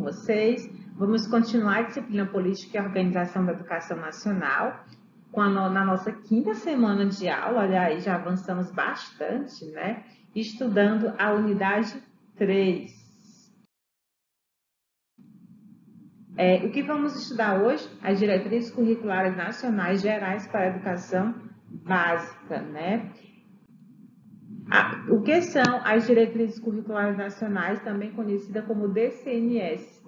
vocês. Vamos continuar a disciplina Política e Organização da Educação Nacional na nossa quinta semana de aula. Olha aí, já avançamos bastante, né? Estudando a unidade 3. O que vamos estudar hoje? As diretrizes curriculares nacionais gerais para a educação básica, né? O que são as diretrizes curriculares nacionais, também conhecida como DCNS,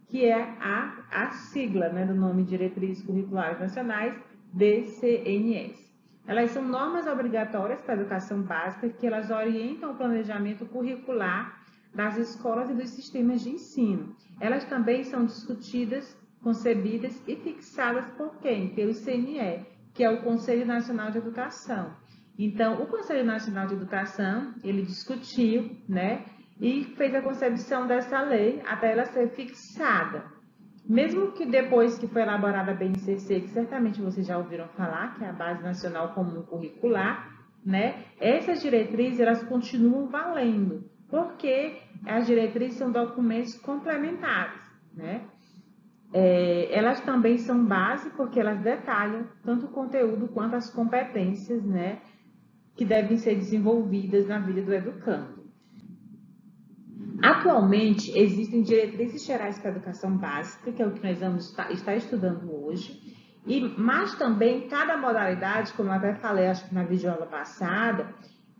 que é a sigla, né, do nome Diretrizes Curriculares Nacionais, DCNS. Elas são normas obrigatórias para a educação básica que elas orientam o planejamento curricular das escolas e dos sistemas de ensino. Elas também são discutidas, concebidas e fixadas por quem? Pelo CNE, que é o Conselho Nacional de Educação. Então, o Conselho Nacional de Educação, ele discutiu, né, e fez a concepção dessa lei até ela ser fixada. Mesmo que depois que foi elaborada a BNCC, que certamente vocês já ouviram falar, que é a Base Nacional Comum Curricular, né, essas diretrizes, elas continuam valendo, porque as diretrizes são documentos complementares, né? Elas também são base porque elas detalham tanto o conteúdo quanto as competências, né, que devem ser desenvolvidas na vida do educando. Atualmente, existem diretrizes gerais para a educação básica, que é o que nós vamos estar estudando hoje, mas também cada modalidade, como eu até falei, acho que na videoaula passada,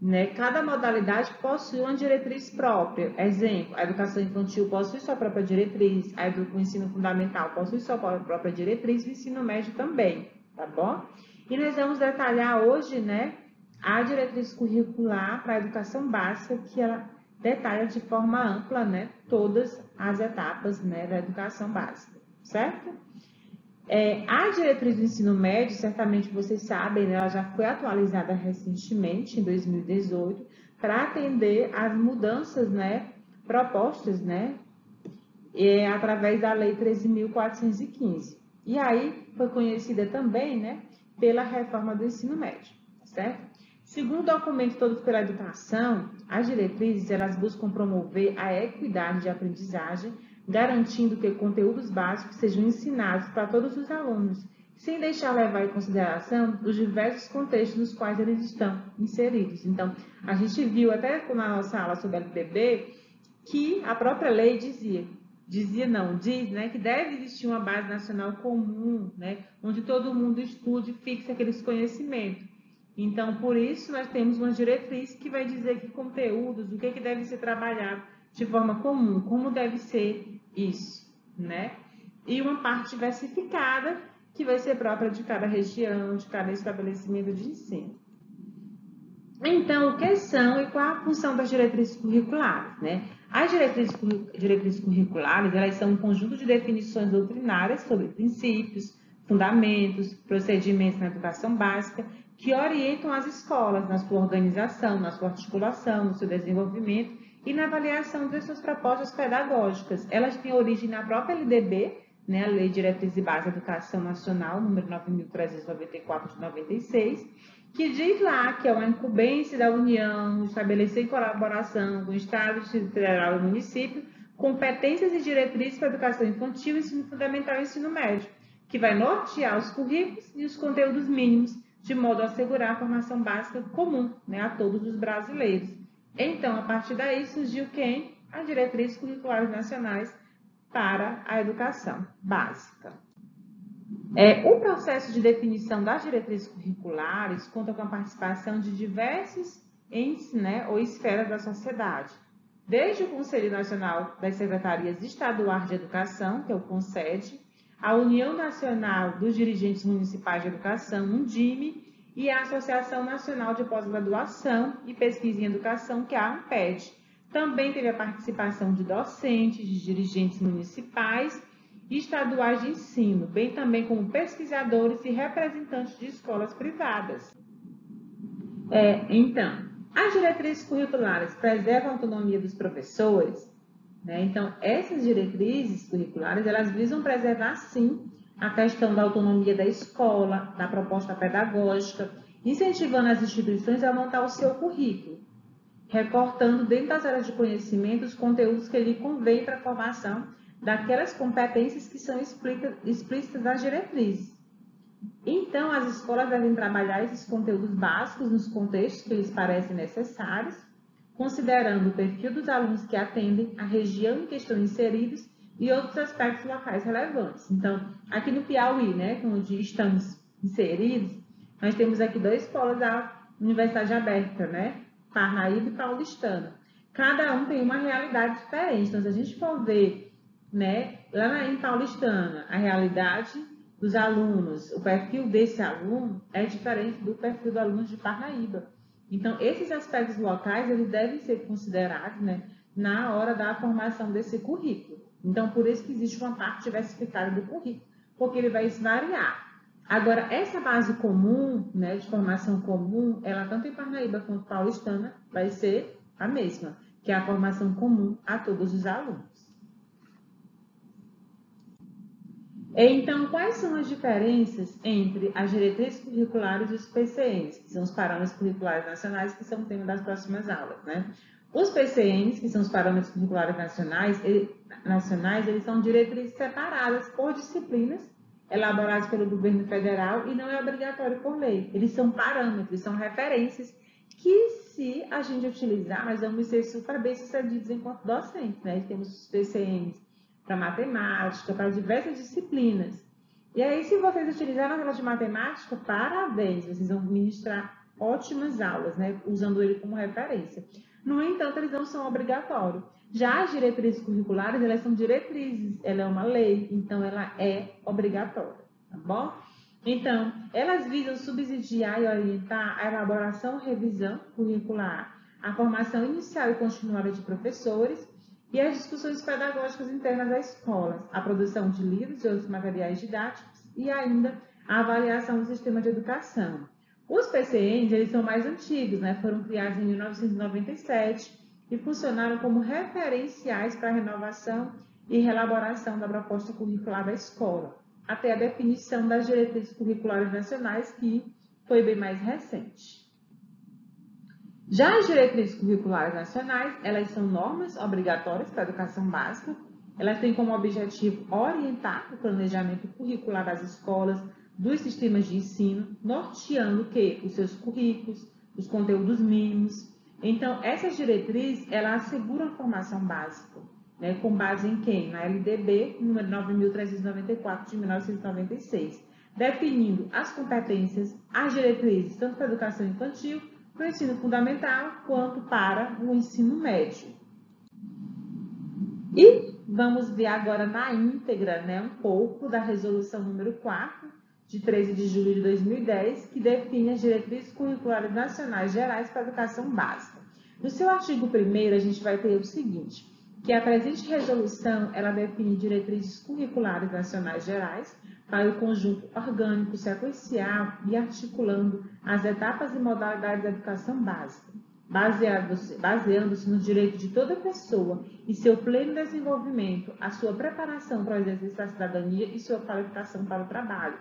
né, cada modalidade possui uma diretriz própria. Exemplo, a educação infantil possui sua própria diretriz, o ensino fundamental possui sua própria diretriz, o ensino médio também, tá bom? E nós vamos detalhar hoje, né, a diretriz curricular para a educação básica, que ela detalha de forma ampla, né, todas as etapas, né, da educação básica, certo? A diretriz do ensino médio, certamente vocês sabem, né, ela já foi atualizada recentemente, em 2018, para atender às mudanças, né, propostas, né, através da Lei 13.415. E aí foi conhecida também, né, pela reforma do ensino médio, certo? Segundo o documento Todos pela Educação, as diretrizes elas buscam promover a equidade de aprendizagem, garantindo que conteúdos básicos sejam ensinados para todos os alunos, sem deixar levar em consideração os diversos contextos nos quais eles estão inseridos. Então, a gente viu até na nossa aula sobre LDB que a própria lei diz, né, que deve existir uma base nacional comum, né, onde todo mundo estude e fixe aqueles conhecimentos. Então, por isso, nós temos uma diretriz que vai dizer que conteúdos, o que deve ser trabalhado de forma comum, como deve ser isso, né? E uma parte diversificada, que vai ser própria de cada região, de cada estabelecimento de ensino. Então, o que são e qual a função das diretrizes curriculares, né? As diretrizes curriculares, elas são um conjunto de definições doutrinárias sobre princípios, fundamentos, procedimentos na educação básica, que orientam as escolas na sua organização, na sua articulação, no seu desenvolvimento e na avaliação das suas propostas pedagógicas. Elas têm origem na própria LDB, né, a Lei de Diretrizes e Bases da Educação Nacional, número 9.394 de 96, que diz lá que é uma incumbência da União estabelecer em colaboração com o Estado, Distrito Federal e município competências e diretrizes para a educação infantil, ensino fundamental e ensino médio, que vai nortear os currículos e os conteúdos mínimos, de modo a assegurar a formação básica comum, né, a todos os brasileiros. Então, a partir daí surgiu quem? As diretrizes curriculares nacionais para a educação básica. O processo de definição das diretrizes curriculares conta com a participação de diversos entes, né, ou esferas da sociedade, desde o Conselho Nacional das Secretarias Estaduais de Educação, que é o CONSED, a União Nacional dos Dirigentes Municipais de Educação, UNDIME, e a Associação Nacional de Pós-Graduação e Pesquisa em Educação, que é a ANPED. Também teve a participação de docentes, de dirigentes municipais e estaduais de ensino, bem também como pesquisadores e representantes de escolas privadas. Então, as diretrizes curriculares preservam a autonomia dos professores, né? Então, essas diretrizes curriculares, elas visam preservar, sim, a questão da autonomia da escola, da proposta pedagógica, incentivando as instituições a montar o seu currículo, recortando dentro das áreas de conhecimento os conteúdos que lhe convém para a formação daquelas competências que são explícitas das diretrizes. Então, as escolas devem trabalhar esses conteúdos básicos nos contextos que lhes parecem necessários, considerando o perfil dos alunos que atendem, a região em que estão inseridos e outros aspectos locais relevantes. Então, aqui no Piauí, né, onde estamos inseridos, nós temos aqui 2 polos da Universidade Aberta, né, Parnaíba e Paulistana. Cada um tem uma realidade diferente. Então, se a gente for ver, né, lá em Paulistana, a realidade dos alunos, o perfil desse aluno é diferente do perfil do aluno de Parnaíba. Então, esses aspectos locais, eles devem ser considerados, né, na hora da formação desse currículo. Então, por isso que existe uma parte diversificada do currículo, porque ele vai variar. Agora, essa base comum, né, de formação comum, ela tanto em Parnaíba quanto Paulistana vai ser a mesma, que é a formação comum a todos os alunos. Então, quais são as diferenças entre as diretrizes curriculares e os PCNs, que são os parâmetros curriculares nacionais, que são o tema das próximas aulas, né? Os PCNs, que são os parâmetros curriculares nacionais, eles são diretrizes separadas por disciplinas, elaboradas pelo governo federal e não é obrigatório por lei. Eles são parâmetros, são referências que, se a gente utilizar, nós vamos ser super bem-sucedidos enquanto docentes, né? Temos os PCNs para matemática, para diversas disciplinas. E aí, se vocês utilizarem a aula de matemática, parabéns, vocês vão ministrar ótimas aulas, né, usando ele como referência. No entanto, eles não são obrigatórios. Já as diretrizes curriculares, elas são diretrizes, ela é uma lei, então ela é obrigatória, tá bom? Então, elas visam subsidiar e orientar a elaboração e revisão curricular, a formação inicial e continuada de professores, e as discussões pedagógicas internas da escola, a produção de livros e outros materiais didáticos e ainda a avaliação do sistema de educação. Os PCNs, eles são mais antigos, né? Foram criados em 1997 e funcionaram como referenciais para a renovação e reelaboração da proposta curricular da escola, até a definição das diretrizes curriculares nacionais, que foi bem mais recente. Já as diretrizes curriculares nacionais, elas são normas obrigatórias para a educação básica. Elas têm como objetivo orientar o planejamento curricular das escolas, dos sistemas de ensino, norteando o quê? Os seus currículos, os conteúdos mínimos. Então, essas diretrizes, elas asseguram a formação básica, né? Com base em quem? Na LDB, número 9.394, de 1996, definindo as competências, as diretrizes, tanto para a educação infantil, para o ensino fundamental, quanto para o ensino médio. E vamos ver agora na íntegra, né, um pouco da resolução número 4, de 13 de julho de 2010, que define as diretrizes curriculares nacionais gerais para a educação básica. No seu artigo 1º, a gente vai ter o seguinte, que a presente resolução, ela define diretrizes curriculares nacionais gerais para o conjunto orgânico, sequencial e articulando as etapas e modalidades da educação básica, baseando-se no direito de toda pessoa e seu pleno desenvolvimento, a sua preparação para o exercício da cidadania e sua qualificação para o trabalho,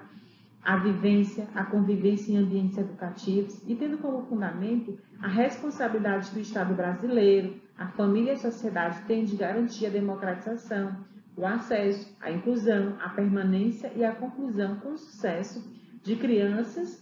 a vivência, a convivência em ambientes educativos e tendo como fundamento a responsabilidade que o Estado brasileiro, a família e a sociedade têm de garantir a democratização, o acesso, a inclusão, a permanência e a conclusão com sucesso de crianças,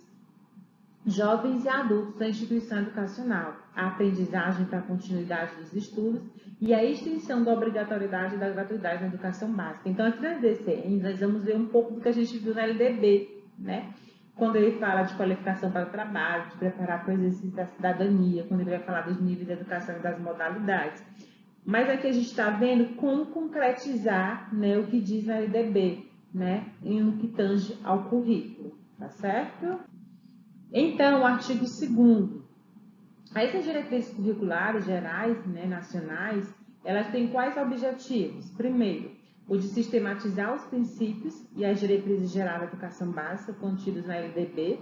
jovens e adultos da instituição educacional, a aprendizagem para a continuidade dos estudos e a extensão da obrigatoriedade e da gratuidade na educação básica. Então, aqui nas DCM, nós vamos ver um pouco do que a gente viu na LDB, né? Quando ele fala de qualificação para o trabalho, de preparar para o exercício da cidadania, quando ele vai falar dos níveis de educação e das modalidades. Mas aqui a gente está vendo como concretizar, né, o que diz na LDB, né, em o que tange ao currículo, tá certo? Então, o artigo 2º. Essas diretrizes curriculares gerais, né, nacionais, elas têm quais objetivos? Primeiro, o de sistematizar os princípios e as diretrizes gerais da educação básica contidos na LDB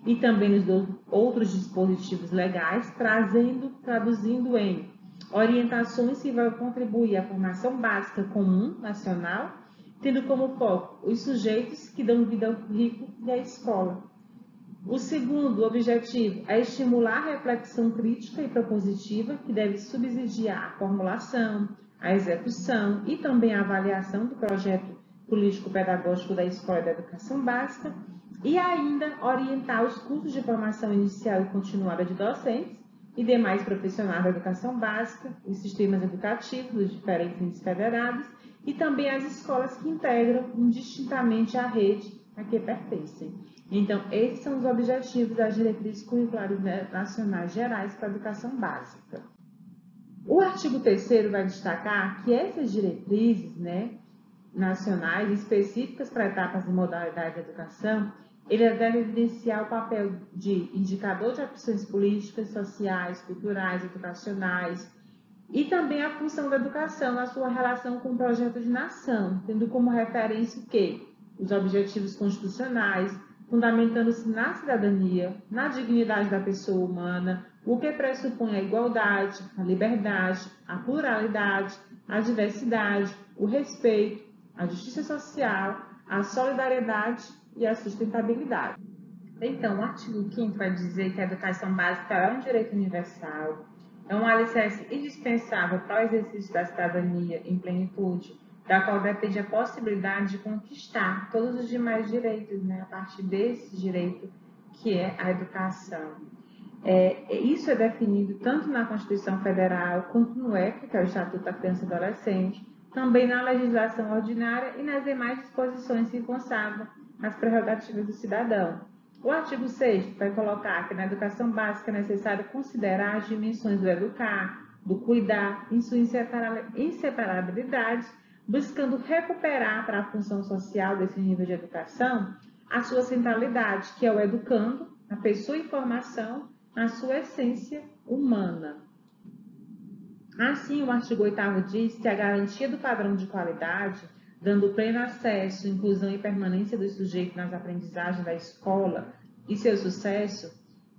e também nos outros dispositivos legais, traduzindo em orientações que vão contribuir à formação básica comum nacional, tendo como foco os sujeitos que dão vida ao currículo e à escola. O segundo objetivo é estimular a reflexão crítica e propositiva, que deve subsidiar a formulação, a execução e também a avaliação do projeto político-pedagógico da Escola da Educação Básica e ainda orientar os cursos de formação inicial e continuada de docentes e demais profissionais da educação básica, os sistemas educativos dos diferentes entes federados e também as escolas que integram indistintamente a rede a que pertencem. Então, esses são os objetivos das diretrizes curriculares nacionais gerais para a educação básica. O artigo 3º vai destacar que essas diretrizes, nacionais específicas para etapas e modalidades de educação, ele deve evidenciar o papel de indicador de opções políticas, sociais, culturais, educacionais e também a função da educação na sua relação com o projeto de nação, tendo como referência o quê? Os objetivos constitucionais, fundamentando-se na cidadania, na dignidade da pessoa humana, o que pressupõe a igualdade, a liberdade, a pluralidade, a diversidade, o respeito, a justiça social, a solidariedade e a sustentabilidade. Então, o artigo 5º vai dizer que a educação básica é um direito universal, é um alicerce indispensável para o exercício da cidadania em plenitude, da qual depende a possibilidade de conquistar todos os demais direitos, a partir desse direito que é a educação. Isso é definido tanto na Constituição Federal quanto no ECA, que é o Estatuto da Criança e Adolescente, também na legislação ordinária e nas demais disposições que consagram as prerrogativas do cidadão. O artigo 6º vai colocar que na educação básica é necessário considerar as dimensões do educar, do cuidar, em sua inseparabilidade, buscando recuperar para a função social desse nível de educação a sua centralidade, que é o educando, a pessoa em formação, na sua essência humana. Assim, o artigo 8º diz que a garantia do padrão de qualidade, dando pleno acesso, inclusão e permanência do sujeito nas aprendizagens da escola e seu sucesso,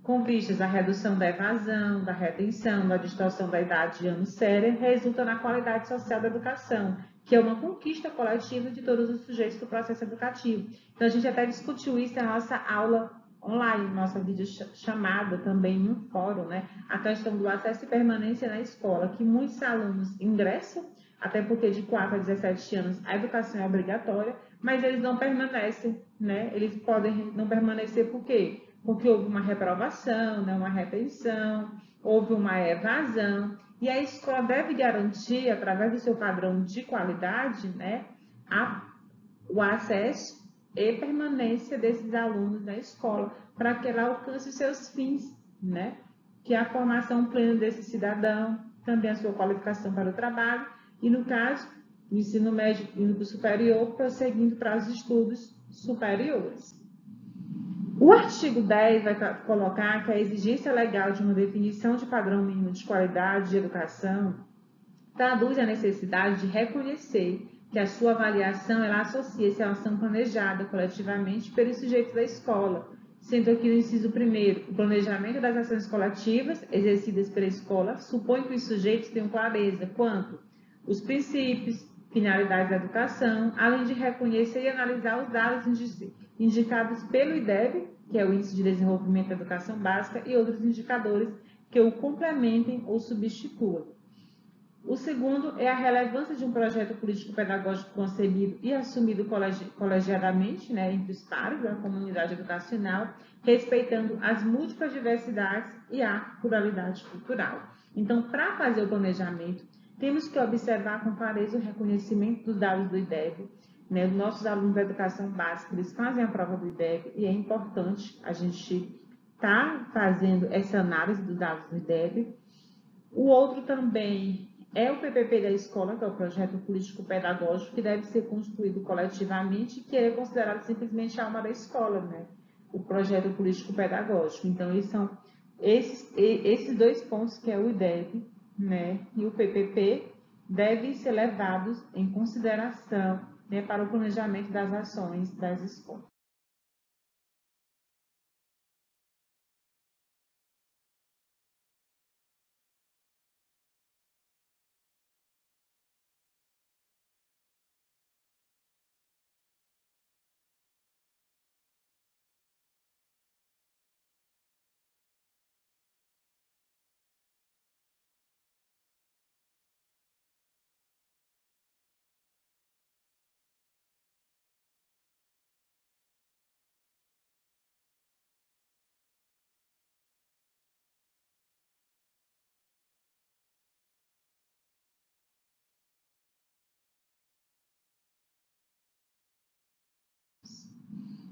com vistas à redução da evasão, da retenção, da distorção da idade de ano séria, resulta na qualidade social da educação, que é uma conquista coletiva de todos os sujeitos do processo educativo. Então, a gente até discutiu isso na nossa aula online, nossa videochamada também em um fórum, a questão do acesso e permanência na escola, que muitos alunos ingressam, até porque de 4 a 17 anos a educação é obrigatória, mas eles não permanecem, Eles podem não permanecer por quê? Porque houve uma reprovação, uma retenção, houve uma evasão, e a escola deve garantir, através do seu padrão de qualidade, o acesso e permanência desses alunos na escola, para que ela alcance os seus fins, que é a formação plena desse cidadão, também a sua qualificação para o trabalho, e no caso, o ensino médio indo para o superior, prosseguindo para os estudos superiores. O artigo 10 vai colocar que a exigência legal de uma definição de padrão mínimo de qualidade de educação traduz a necessidade de reconhecer que a sua avaliação ela associa-se à ação planejada coletivamente pelos sujeitos da escola, sendo aqui no inciso 1º, o planejamento das ações coletivas exercidas pela escola supõe que os sujeitos tenham clareza quanto os princípios, finalidades da educação, além de reconhecer e analisar os dados indicados pelo IDEB, que é o Índice de Desenvolvimento da Educação Básica, e outros indicadores que o complementem ou substituam. O segundo é a relevância de um projeto político-pedagógico concebido e assumido colegiadamente, entre os pares da comunidade educacional, respeitando as múltiplas diversidades e a pluralidade cultural. Então, para fazer o planejamento, temos que observar com clareza o reconhecimento dos dados do IDEB. Os nossos alunos da educação básica, eles fazem a prova do IDEB e é importante a gente estar fazendo essa análise dos dados do IDEB. O outro também é o PPP da escola, que é o projeto político-pedagógico, que deve ser construído coletivamente, que é considerado simplesmente a alma da escola, o projeto político-pedagógico. Então, são esses dois pontos, que é o IDEB, e o PPP, devem ser levados em consideração, para o planejamento das ações das escolas.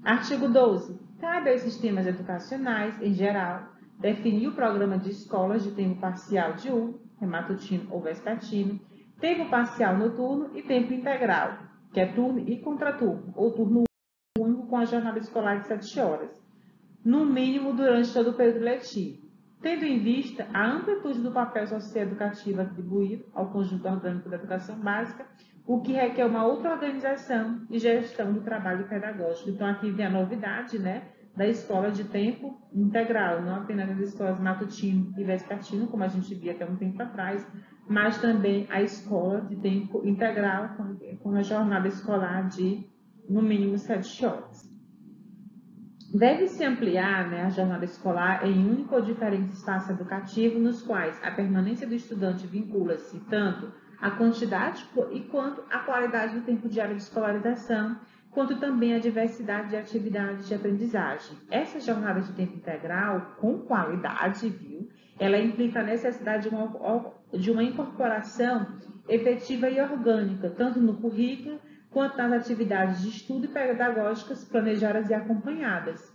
Artigo 12. Cabe aos sistemas educacionais, em geral, definir o programa de escolas de tempo parcial diurno, matutino ou vespertino, tempo parcial noturno e tempo integral, que é turno e contraturno, ou turno único com a jornada escolar de 7 horas, no mínimo durante todo o período letivo, tendo em vista a amplitude do papel socioeducativo atribuído ao conjunto orgânico da educação básica, o que requer uma outra organização e gestão do trabalho pedagógico. Então, aqui vem a novidade, né, da escola de tempo integral, não apenas as escolas matutino e vespertino, como a gente via até um tempo atrás, mas também a escola de tempo integral, com a jornada escolar de, no mínimo, 7 horas. Deve-se ampliar, né, a jornada escolar em único ou diferente espaço educativo, nos quais a permanência do estudante vincula-se tanto à quantidade e quanto à qualidade do tempo diário de escolarização, quanto também à diversidade de atividades de aprendizagem. Essa jornada de tempo integral, com qualidade, viu, ela implica a necessidade de uma incorporação efetiva e orgânica, tanto no currículo quanto nas atividades de estudo e pedagógicas planejadas e acompanhadas.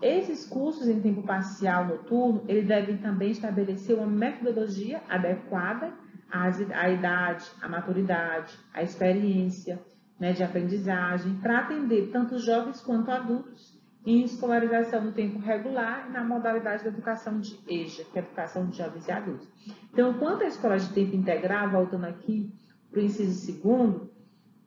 Esses cursos em tempo parcial noturno, eles devem também estabelecer uma metodologia adequada à idade, à maturidade, à experiência, né, de aprendizagem, para atender tanto jovens quanto adultos em escolarização no tempo regular e na modalidade da educação de EJA, que é a educação de jovens e adultos. Então, quanto à escola de tempo integral, voltando aqui para o inciso segundo,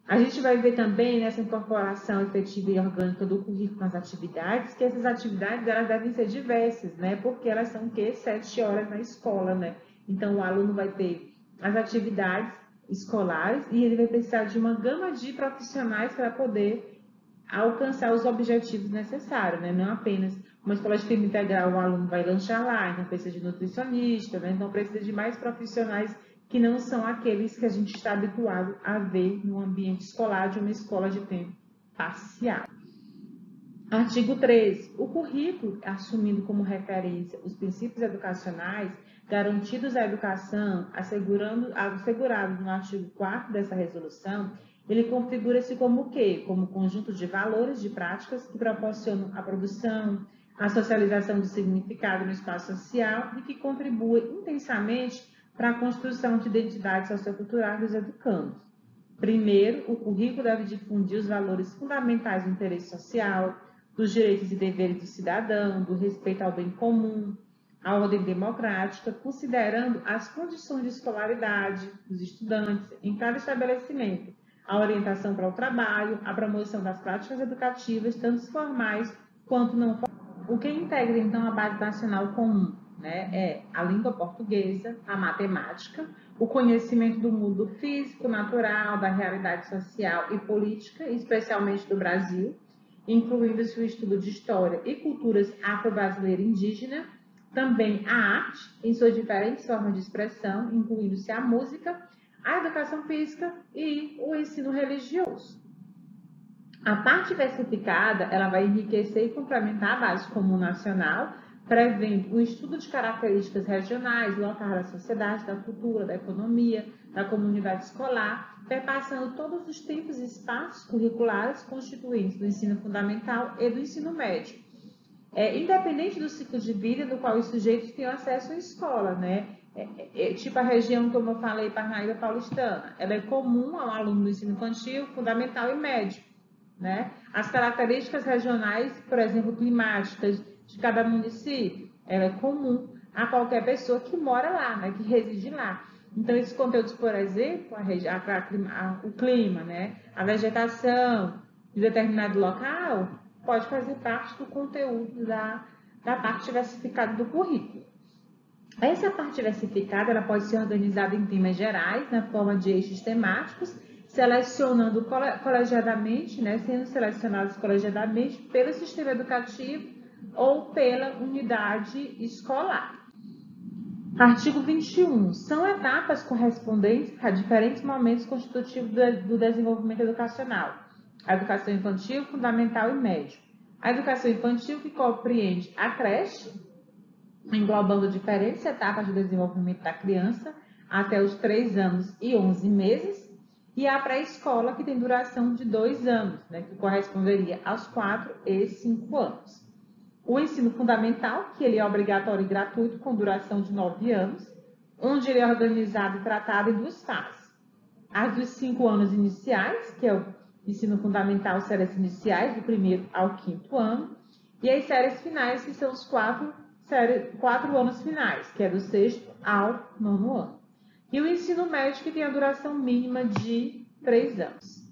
a gente vai ver também nessa incorporação efetiva e orgânica do currículo nas atividades, que essas atividades elas devem ser diversas, né? Porque elas são 7 horas na escola, né? Então, o aluno vai ter as atividades escolares e ele vai precisar de uma gama de profissionais para poder alcançar os objetivos necessários, né? Não apenas uma escola de tempo integral, o aluno vai lanchar lá, então precisa de nutricionista, né? Então precisa de mais profissionais que não são aqueles que a gente está habituado a ver no ambiente escolar de uma escola de tempo parcial. Artigo 13. O currículo, assumindo como referência os princípios educacionais garantidos à educação, assegurado no artigo 4º dessa resolução, ele configura-se como o quê? Como conjunto de valores, de práticas que proporcionam a produção, a socialização do significado no espaço social e que contribuem intensamente para a construção de identidade sociocultural dos educandos. Primeiro, o currículo deve difundir os valores fundamentais do interesse social, dos direitos e deveres do cidadão, do respeito ao bem comum, à ordem democrática, considerando as condições de escolaridade dos estudantes em cada estabelecimento, a orientação para o trabalho, a promoção das práticas educativas, tanto formais quanto não formais. O que integra, então, a base nacional comum, né, é a língua portuguesa, a matemática, o conhecimento do mundo físico, natural, da realidade social e política, especialmente do Brasil, incluindo-se o estudo de história e culturas afro-brasileira e indígena, também a arte, em suas diferentes formas de expressão, incluindo-se a música, a educação física e o ensino religioso. A parte versificada, ela vai enriquecer e complementar a base comum nacional, prevendo o estudo de características regionais, locais da sociedade, da cultura, da economia, da comunidade escolar, perpassando todos os tempos e espaços curriculares constituintes do ensino fundamental e do ensino médio. Independente do ciclo de vida do qual os sujeitos têm acesso à escola, né? Tipo a região, como eu falei, Parnaíba Paulistana, ela é comum ao aluno do ensino infantil, fundamental e médio, né? As características regionais, por exemplo, climáticas de cada município, ela é comum a qualquer pessoa que mora lá, né? Que reside lá. Então, esses conteúdos, por exemplo, o clima, né? A vegetação de determinado local, pode fazer parte do conteúdo da parte diversificada do currículo. Essa parte diversificada ela pode ser organizada em temas gerais, na forma de eixos temáticos, selecionando colegiadamente, né, sendo selecionados colegiadamente pelo sistema educativo ou pela unidade escolar. Artigo 21. São etapas correspondentes a diferentes momentos constitutivos do desenvolvimento educacional. A educação infantil, fundamental e médio. A educação infantil que compreende a creche, englobando diferentes etapas de desenvolvimento da criança até os 3 anos e 11 meses, e a pré-escola, que tem duração de 2 anos, né, que corresponderia aos 4 e 5 anos. O ensino fundamental, que ele é obrigatório e gratuito, com duração de 9 anos, onde ele é organizado e tratado em 2 fases. As dos 5 anos iniciais, que é o ensino fundamental, séries iniciais, do 1º ao 5º ano, e as séries finais, que são os 4 anos finais, que é do 6º ao 9º ano. E o ensino médio, que tem a duração mínima de 3 anos.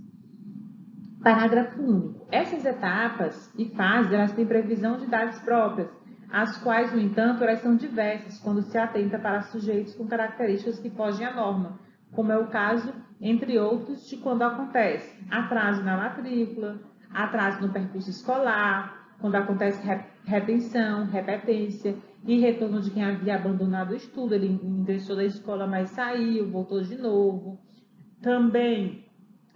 Parágrafo único. Essas etapas e fases, elas têm previsão de idades próprias, as quais, no entanto, elas são diversas quando se atenta para sujeitos com características que fogem à norma, como é o caso, entre outros, de quando acontece atraso na matrícula, atraso no percurso escolar, quando acontece retenção, repetência e retorno de quem havia abandonado o estudo, ele ingressou na escola, mas saiu, voltou de novo. Também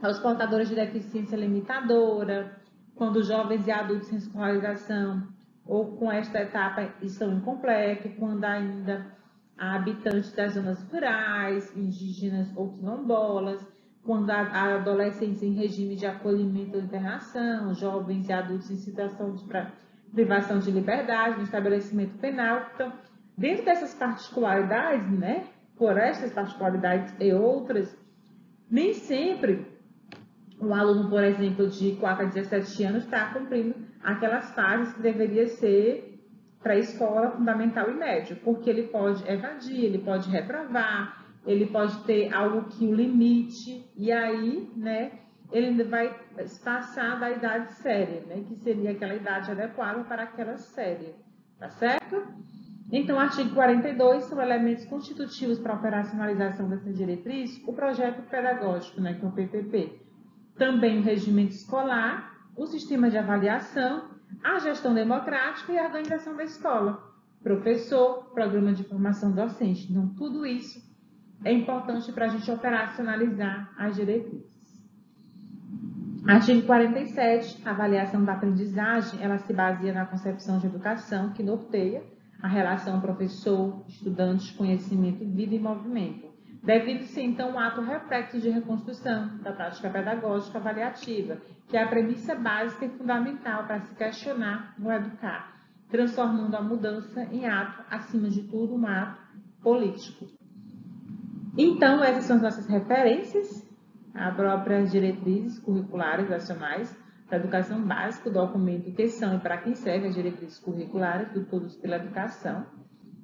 aos portadores de deficiência limitadora, quando jovens e adultos sem escolarização ou com esta etapa estão incompletos, quando ainda há habitantes das zonas rurais, indígenas ou quilombolas, quando há adolescentes em regime de acolhimento ou internação, jovens e adultos em situação de privação de liberdade, no estabelecimento penal. Então, dentro dessas particularidades, né, por estas particularidades e outras, nem sempre o aluno, por exemplo, de 4 a 17 anos está cumprindo aquelas fases que deveria ser pré-escola, fundamental e médio, porque ele pode evadir, ele pode reprovar, ele pode ter algo que o limite, e aí, né, ele vai passar da idade séria, né, que seria aquela idade adequada para aquela série, tá certo? Então, artigo 42, são elementos constitutivos para a operacionalização dessa diretriz, o projeto pedagógico, né, que é o PPP, também o regimento escolar, o sistema de avaliação, a gestão democrática e a organização da escola, professor, programa de formação docente. Então, tudo isso é importante para a gente operacionalizar as diretrizes. Artigo 47, a avaliação da aprendizagem, ela se baseia na concepção de educação que norteia a relação professor, estudante, conhecimento, vida e movimento. Deve-se, então, um ato reflexo de reconstrução da prática pedagógica avaliativa, que é a premissa básica e fundamental para se questionar ou educar, transformando a mudança em ato, acima de tudo, um ato político. Então, essas são as nossas referências, as próprias diretrizes curriculares nacionais da educação básica, o documento que são e para quem serve as diretrizes curriculares do Todos pela Educação.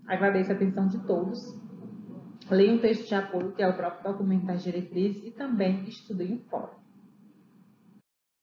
Agradeço a atenção de todos. Leiam o texto de apoio, que é o próprio documento das diretrizes, e também estudem o fórum.